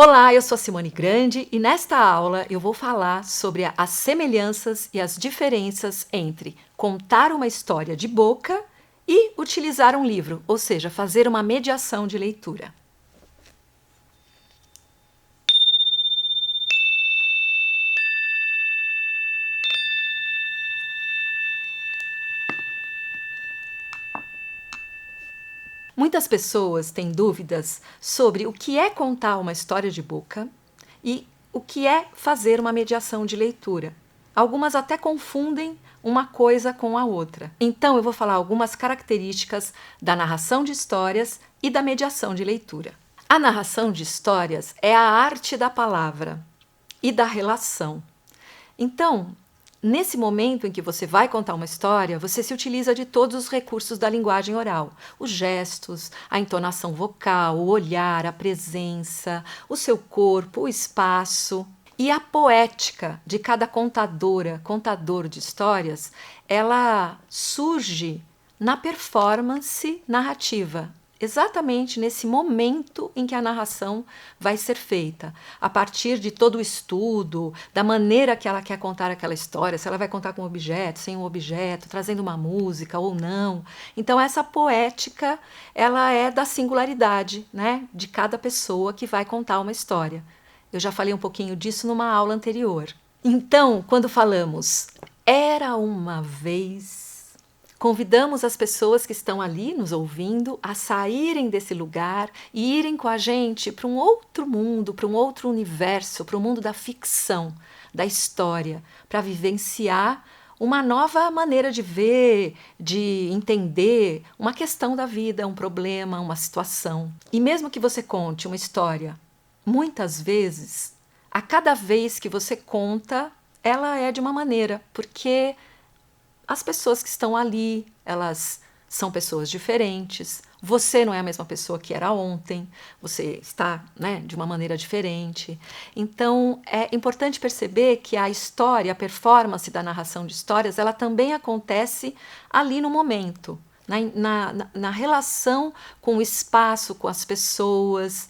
Olá, eu sou a Simone Grande e nesta aula eu vou falar sobre as semelhanças e as diferenças entre contar uma história de boca e utilizar um livro, ou seja, fazer uma mediação de leitura. Muitas pessoas têm dúvidas sobre o que é contar uma história de boca e o que é fazer uma mediação de leitura. Algumas até confundem uma coisa com a outra. Então eu vou falar algumas características da narração de histórias e da mediação de leitura. A narração de histórias é a arte da palavra e da relação. Então, nesse momento em que você vai contar uma história, você se utiliza de todos os recursos da linguagem oral. Os gestos, a entonação vocal, o olhar, a presença, o seu corpo, o espaço. E a poética de cada contador de histórias, ela surge na performance narrativa. Exatamente nesse momento em que a narração vai ser feita, a partir de todo o estudo, da maneira que ela quer contar aquela história, se ela vai contar com um objeto, sem um objeto, trazendo uma música ou não. Então essa poética, ela é da singularidade, né, de cada pessoa que vai contar uma história. Eu já falei um pouquinho disso numa aula anterior. Então, quando falamos "era uma vez", convidamos as pessoas que estão ali nos ouvindo a saírem desse lugar e irem com a gente para um outro mundo, para um outro universo, para o mundo da ficção, da história, para vivenciar uma nova maneira de ver, de entender uma questão da vida, um problema, uma situação. E mesmo que você conte uma história, muitas vezes, a cada vez que você conta, ela é de uma maneira, porque as pessoas que estão ali, elas são pessoas diferentes. Você não é a mesma pessoa que era ontem. Você está, né, de uma maneira diferente. Então, é importante perceber que a história, a performance da narração de histórias, ela também acontece ali no momento, na relação com o espaço, com as pessoas,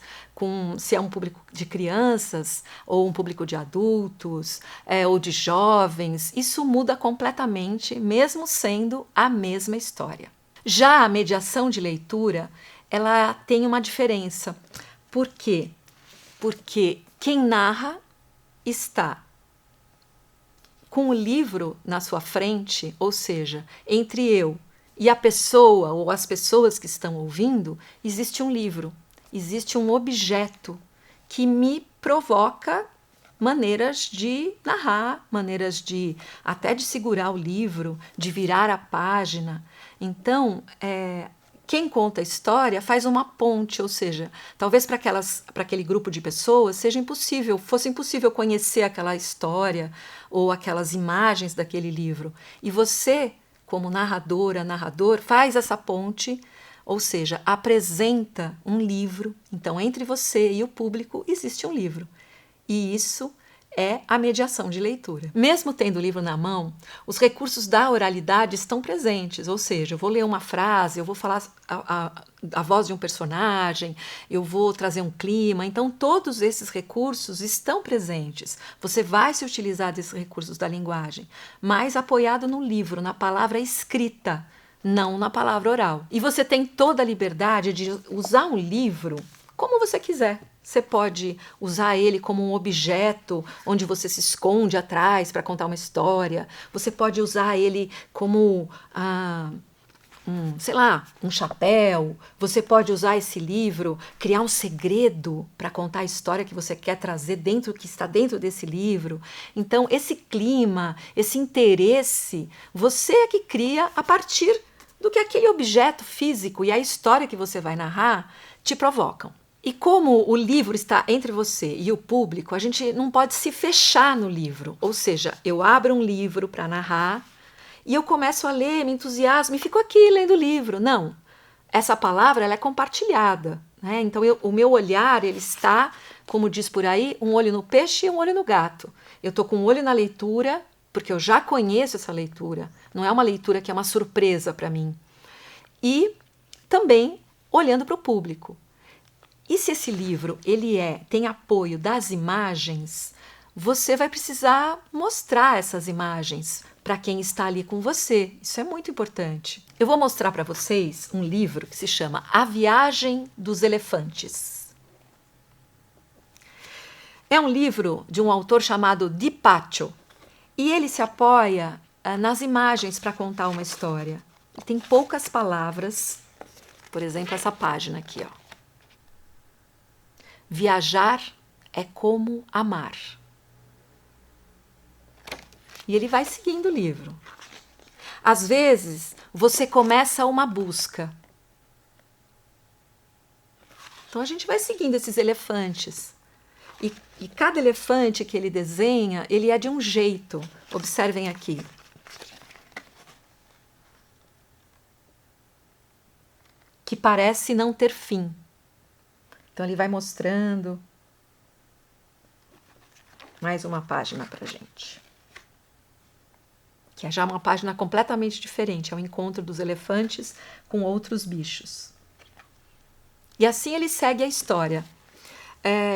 se é um público de crianças ou um público de adultos ou de jovens. Isso muda completamente, mesmo sendo a mesma história. Já a mediação de leitura, ela tem uma diferença. Por quê? Porque quem narra está com o livro na sua frente, ou seja, entre eu e a pessoa ou as pessoas que estão ouvindo, existe um livro, existe um objeto que me provoca maneiras de narrar, maneiras de até de segurar o livro, de virar a página. Então, quem conta a história faz uma ponte, ou seja, talvez para aquele grupo de pessoas fosse impossível conhecer aquela história ou aquelas imagens daquele livro. E você, como narradora, narrador, faz essa ponte, ou seja, apresenta um livro. Então, entre você e o público existe um livro. E isso é a mediação de leitura. Mesmo tendo o livro na mão, os recursos da oralidade estão presentes, ou seja, eu vou ler uma frase, eu vou falar a voz de um personagem, eu vou trazer um clima, então todos esses recursos estão presentes. Você vai se utilizar desses recursos da linguagem, mas apoiado no livro, na palavra escrita, não na palavra oral. E você tem toda a liberdade de usar um livro como você quiser. Você pode usar ele como um objeto onde você se esconde atrás para contar uma história. Você pode usar ele como, um chapéu. Você pode usar esse livro, criar um segredo para contar a história que você quer trazer que está dentro desse livro. Então, esse clima, esse interesse, você é que cria a partir do que aquele objeto físico e a história que você vai narrar te provocam. E como o livro está entre você e o público, a gente não pode se fechar no livro. Ou seja, eu abro um livro para narrar e eu começo a ler, me entusiasmo e fico aqui lendo o livro. Não, essa palavra ela é compartilhada, né? Então o meu olhar ele está, como diz por aí, um olho no peixe e um olho no gato. Eu estou com um olho na leitura, porque eu já conheço essa leitura. Não é uma leitura que é uma surpresa para mim. E também olhando para o público. E se esse livro tem apoio das imagens, você vai precisar mostrar essas imagens para quem está ali com você. Isso é muito importante. Eu vou mostrar para vocês um livro que se chama A Viagem dos Elefantes. É um livro de um autor chamado Di Baccio e ele se apoia nas imagens para contar uma história. Tem poucas palavras, por exemplo, essa página aqui, ó. Viajar é como amar. E ele vai seguindo o livro. Às vezes, você começa uma busca. Então, a gente vai seguindo esses elefantes. E cada elefante que ele desenha, ele é de um jeito. Observem aqui. Que parece não ter fim. Então, ele vai mostrando mais uma página para a gente. Que é já uma página completamente diferente. É o encontro dos elefantes com outros bichos. E assim ele segue a história.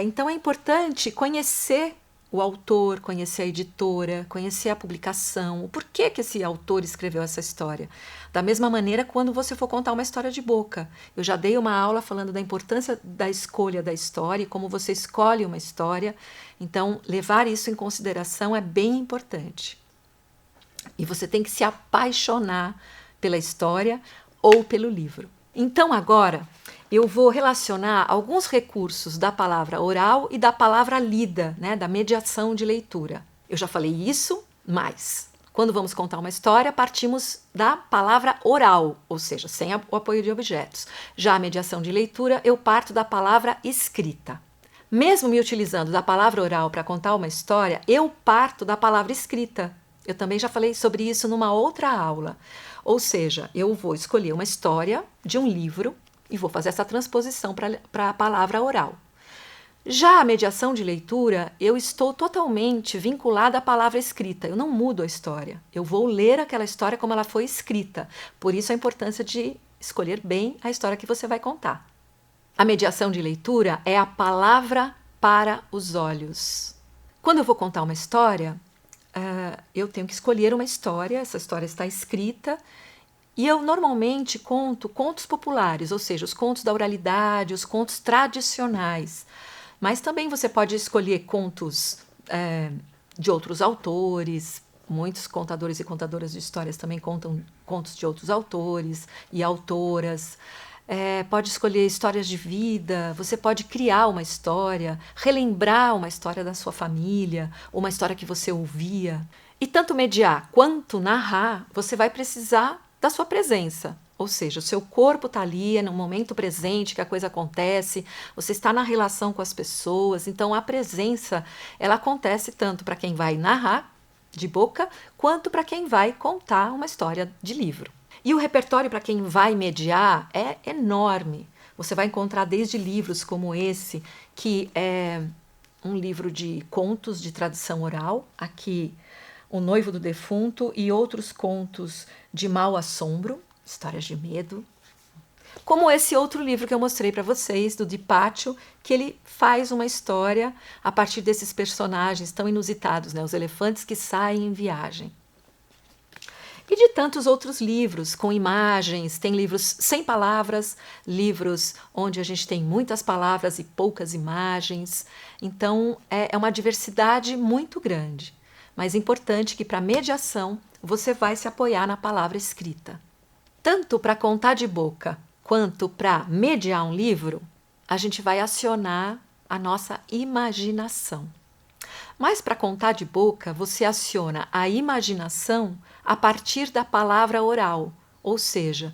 Então, é importante conhecer o autor, conhecer a editora, conhecer a publicação, o porquê que esse autor escreveu essa história. Da mesma maneira, quando você for contar uma história de boca. Eu já dei uma aula falando da importância da escolha da história e como você escolhe uma história. Então, levar isso em consideração é bem importante. E você tem que se apaixonar pela história ou pelo livro. Então, agora, eu vou relacionar alguns recursos da palavra oral e da palavra lida, né, da mediação de leitura. Eu já falei isso, mas quando vamos contar uma história, partimos da palavra oral, ou seja, sem o apoio de objetos. Já a mediação de leitura, eu parto da palavra escrita. Mesmo me utilizando da palavra oral para contar uma história, eu parto da palavra escrita. Eu também já falei sobre isso numa outra aula. Ou seja, eu vou escolher uma história de um livro e vou fazer essa transposição para a palavra oral. Já a mediação de leitura, eu estou totalmente vinculada à palavra escrita. Eu não mudo a história. Eu vou ler aquela história como ela foi escrita. Por isso a importância de escolher bem a história que você vai contar. A mediação de leitura é a palavra para os olhos. Quando eu vou contar uma história, eu tenho que escolher uma história, essa história está escrita, e eu normalmente conto contos populares, ou seja, os contos da oralidade, os contos tradicionais. Mas também você pode escolher contos de outros autores. Muitos contadores e contadoras de histórias também contam contos de outros autores e autoras. Pode escolher histórias de vida, você pode criar uma história, relembrar uma história da sua família, uma história que você ouvia. E tanto mediar quanto narrar, você vai precisar da sua presença. Ou seja, o seu corpo está ali, é no momento presente que a coisa acontece, você está na relação com as pessoas, então a presença ela acontece tanto para quem vai narrar de boca, quanto para quem vai contar uma história de livro. E o repertório para quem vai mediar é enorme. Você vai encontrar desde livros como esse, que é um livro de contos de tradição oral, aqui O Noivo do Defunto e outros contos de mau assombro, histórias de medo. Como esse outro livro que eu mostrei para vocês, do Di Baccio, que ele faz uma história a partir desses personagens tão inusitados, né? Os elefantes que saem em viagem. E de tantos outros livros com imagens, tem livros sem palavras, livros onde a gente tem muitas palavras e poucas imagens. Então é uma diversidade muito grande, mas é importante que para mediação você vai se apoiar na palavra escrita. Tanto para contar de boca quanto para mediar um livro, a gente vai acionar a nossa imaginação. Mas para contar de boca, você aciona a imaginação a partir da palavra oral, ou seja,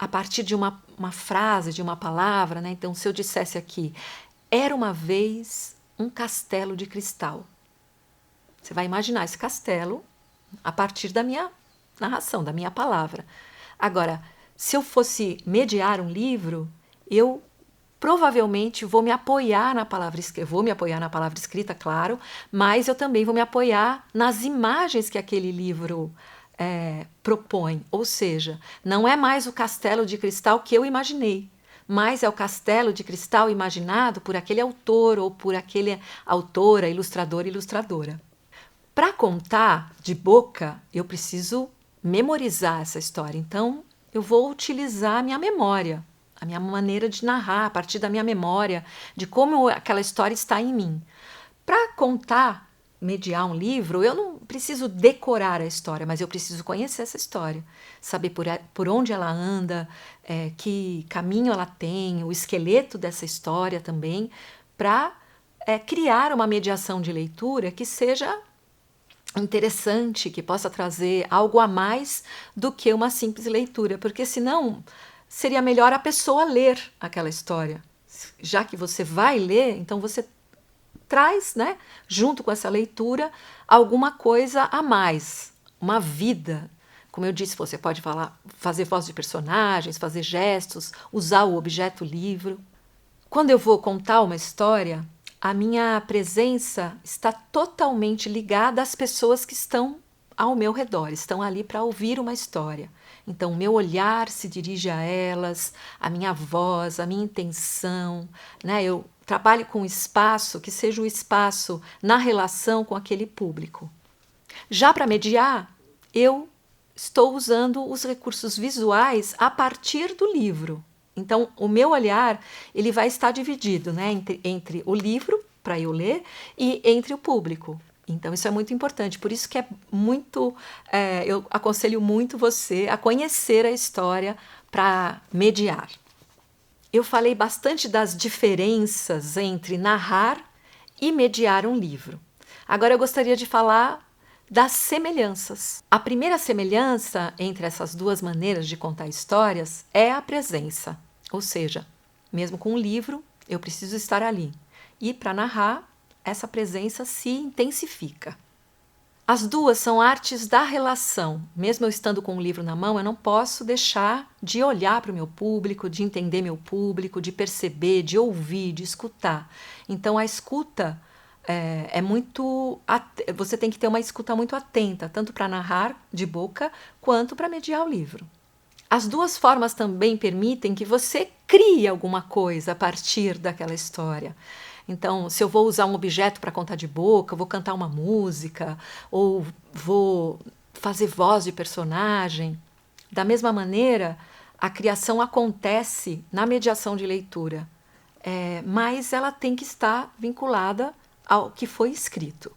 a partir de uma frase, de uma palavra, né? Então, se eu dissesse aqui, era uma vez um castelo de cristal. Você vai imaginar esse castelo a partir da minha narração, da minha palavra. Agora, se eu fosse mediar um livro, eu provavelmente vou me apoiar na palavra escrita, vou me apoiar na palavra escrita, claro, mas eu também vou me apoiar nas imagens que aquele livro propõe. Ou seja, não é mais o castelo de cristal que eu imaginei, mas é o castelo de cristal imaginado por aquele autor ou por aquele autora, ilustrador, ilustradora. Para contar de boca, eu preciso memorizar essa história. Então, eu vou utilizar a minha memória, a minha maneira de narrar, a partir da minha memória, de como aquela história está em mim. Para contar, mediar um livro, eu não preciso decorar a história, mas eu preciso conhecer essa história, saber por onde ela anda, que caminho ela tem, o esqueleto dessa história também, para criar uma mediação de leitura que seja interessante, que possa trazer algo a mais do que uma simples leitura, porque senão seria melhor a pessoa ler aquela história. Já que você vai ler, então você traz, né, junto com essa leitura, alguma coisa a mais, uma vida. Como eu disse, você pode fazer voz de personagens, fazer gestos, usar o objeto livro. Quando eu vou contar uma história, a minha presença está totalmente ligada às pessoas que estão ao meu redor, estão ali para ouvir uma história. Então, o meu olhar se dirige a elas, a minha voz, a minha intenção, né? Eu trabalho com um espaço que seja um espaço na relação com aquele público. Já para mediar, eu estou usando os recursos visuais a partir do livro. Então, o meu olhar ele vai estar dividido, né, entre o livro, para eu ler, e entre o público. Então, isso é muito importante. Por isso que eu aconselho muito você a conhecer a história para mediar. Eu falei bastante das diferenças entre narrar e mediar um livro. Agora, eu gostaria de falar das semelhanças. A primeira semelhança entre essas duas maneiras de contar histórias é a presença. Ou seja, mesmo com um livro, eu preciso estar ali. E para narrar, essa presença se intensifica. As duas são artes da relação. Mesmo eu estando com um livro na mão, eu não posso deixar de olhar para o meu público, de entender meu público, de perceber, de ouvir, de escutar. Então, a escuta você tem que ter uma escuta muito atenta, tanto para narrar de boca, quanto para mediar o livro. As duas formas também permitem que você crie alguma coisa a partir daquela história. Então, se eu vou usar um objeto para contar de boca, eu vou cantar uma música, ou vou fazer voz de personagem, da mesma maneira, a criação acontece na mediação de leitura, mas ela tem que estar vinculada ao que foi escrito.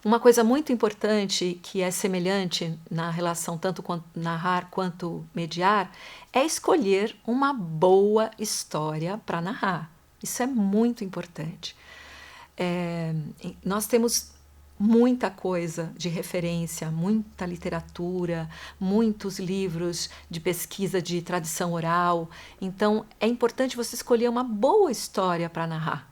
Uma coisa muito importante que é semelhante na relação tanto narrar quanto mediar é escolher uma boa história para narrar. Isso é muito importante. Nós temos muita coisa de referência, muita literatura, muitos livros de pesquisa de tradição oral. Então, é importante você escolher uma boa história para narrar.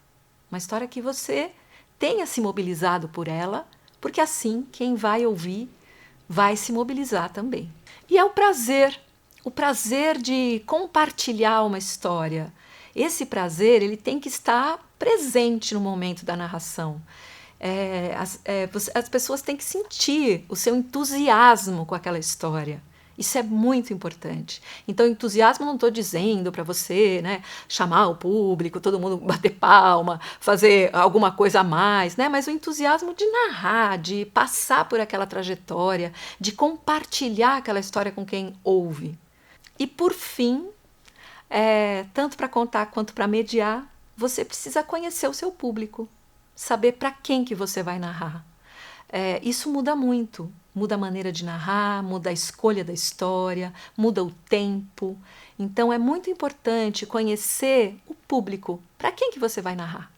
Uma história que você tenha se mobilizado por ela, porque assim quem vai ouvir vai se mobilizar também. E é o prazer de compartilhar uma história. Esse prazer ele tem que estar presente no momento da narração. As pessoas têm que sentir o seu entusiasmo com aquela história. Isso é muito importante. Então, entusiasmo não estou dizendo para você, né, chamar o público, todo mundo bater palma, fazer alguma coisa a mais, né, mas o entusiasmo de narrar, de passar por aquela trajetória, de compartilhar aquela história com quem ouve. E, por fim, tanto para contar quanto para mediar, você precisa conhecer o seu público, saber para quem que você vai narrar. Isso muda muito, muda a maneira de narrar, muda a escolha da história, muda o tempo. Então é muito importante conhecer o público, para quem que você vai narrar.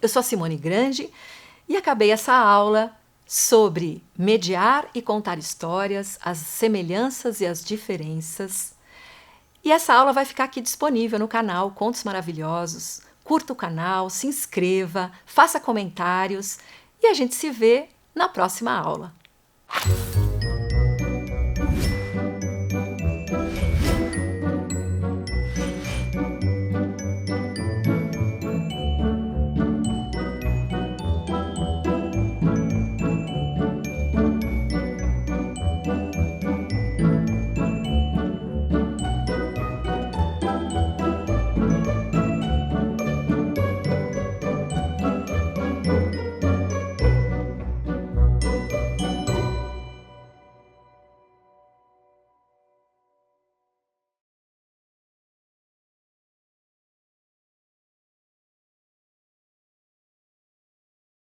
Eu sou a Simone Grande e acabei essa aula sobre mediar e contar histórias, as semelhanças e as diferenças. E essa aula vai ficar aqui disponível no canal Contos Maravilhosos. Curta o canal, se inscreva, faça comentários e a gente se vê na próxima aula.